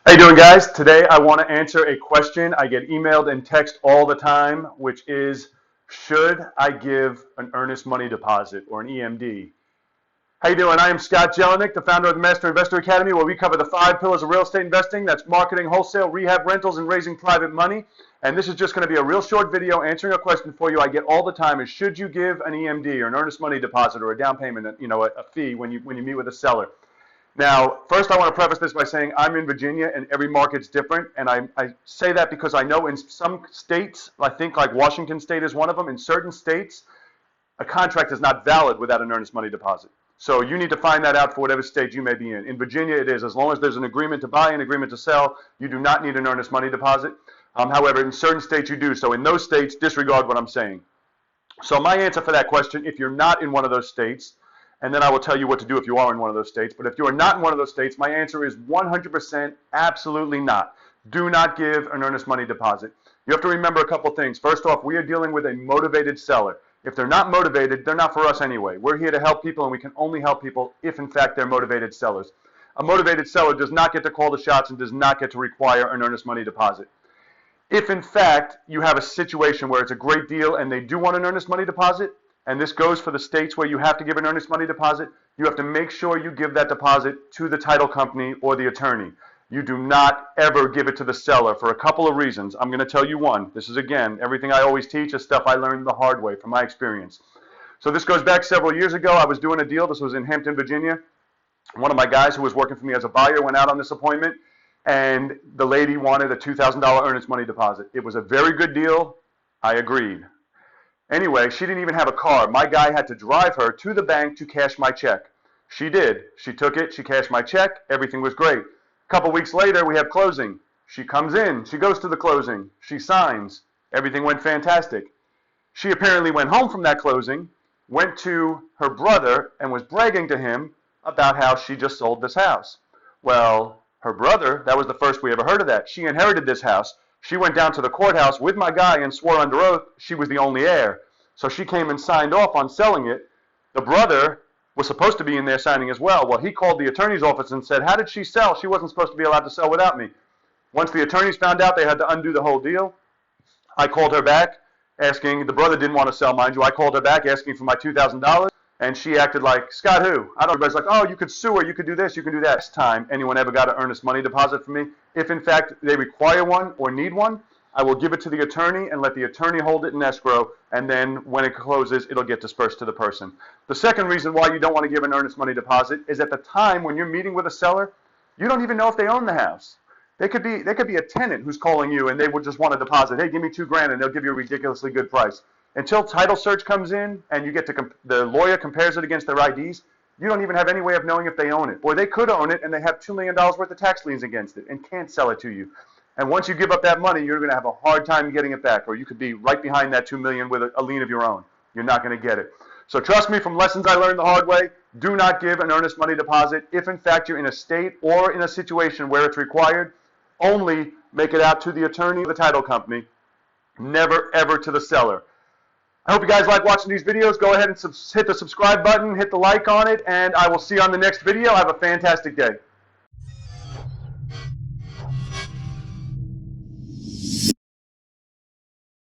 How you doing, guys? Today I want to answer a question I get emailed and text all the time, which is, should I give an earnest money deposit or an EMD? How you doing? I am Scott Jelinek, the founder of the Master Investor Academy, where we cover the 5 pillars of real estate investing. That's marketing, wholesale, rehab, rentals, and raising private money. And this is just going to be a real short video answering a question for you I get all the time: is should you give an EMD or an earnest money deposit or a down payment, a fee when you meet with a seller? Now, first I want to preface this by saying I'm in Virginia and every market's different, and I say that because I know in some states, I think like Washington State is one of them, in certain states, a contract is not valid without an earnest money deposit. So you need to find that out for whatever state you may be in. In Virginia it is. As long as there's an agreement to buy, an agreement to sell, you do not need an earnest money deposit. However, in certain states you do. So in those states, disregard what I'm saying. So my answer for that question, if you're not in one of those states, and then I will tell you what to do if you are in one of those states. But if you are not in one of those states, my answer is 100% absolutely not. Do not give an earnest money deposit. You have to remember a couple things. First off, we are dealing with a motivated seller. If they're not motivated, they're not for us anyway. We're here to help people, and we can only help people if, in fact, they're motivated sellers. A motivated seller does not get to call the shots and does not get to require an earnest money deposit. If, in fact, you have a situation where it's a great deal and they do want an earnest money deposit, and this goes for the states where you have to give an earnest money deposit, you have to make sure you give that deposit to the title company or the attorney. You do not ever give it to the seller for a couple of reasons. I'm going to tell you one. This is, again, everything I always teach is stuff I learned the hard way from my experience. So this goes back several years ago. I was doing a deal. This was in Hampton, Virginia. One of my guys who was working for me as a buyer went out on this appointment, and the lady wanted a $2,000 earnest money deposit. It was a very good deal. I agreed. Anyway, she didn't even have a car. My guy had to drive her to the bank to cash my check. She did. She took it. She cashed my check. Everything was great. A couple weeks later, we have closing. She comes in. She goes to the closing. She signs. Everything went fantastic. She apparently went home from that closing, went to her brother, and was bragging to him about how she just sold this house. Well, her brother, that was the first we ever heard of that. She inherited this house. She went down to the courthouse with my guy and swore under oath she was the only heir. So she came and signed off on selling it. The brother was supposed to be in there signing as well. Well, he called the attorney's office and said, how did she sell? She wasn't supposed to be allowed to sell without me. Once the attorneys found out, they had to undo the whole deal. I called her back asking, the brother didn't want to sell, mind you. I called her back asking for my $2,000. And she acted like, Scott who? I don't know. Everybody's like, oh, you could sue her, you could do this, you could do that. This time anyone ever got an earnest money deposit from me, if in fact they require one or need one, I will give it to the attorney and let the attorney hold it in escrow, and then when it closes, it'll get dispersed to the person. The second reason why you don't want to give an earnest money deposit is at the time when you're meeting with a seller, you don't even know if they own the house. They could be a tenant who's calling you and they would just want a deposit. Hey, give me $2,000 and they'll give you a ridiculously good price. Until title search comes in and you get to the lawyer compares it against their IDs, you don't even have any way of knowing if they own it. Or they could own it and they have $2 million worth of tax liens against it and can't sell it to you. And once you give up that money, you're going to have a hard time getting it back, or you could be right behind that $2 million with a lien of your own. You're not going to get it. So trust me, from lessons I learned the hard way, do not give an earnest money deposit. If in fact you're in a state or in a situation where it's required, only make it out to the attorney or the title company, never ever to the seller. I hope you guys like watching these videos. Go ahead and hit the subscribe button, hit the like on it, and I will see you on the next video. Have a fantastic day.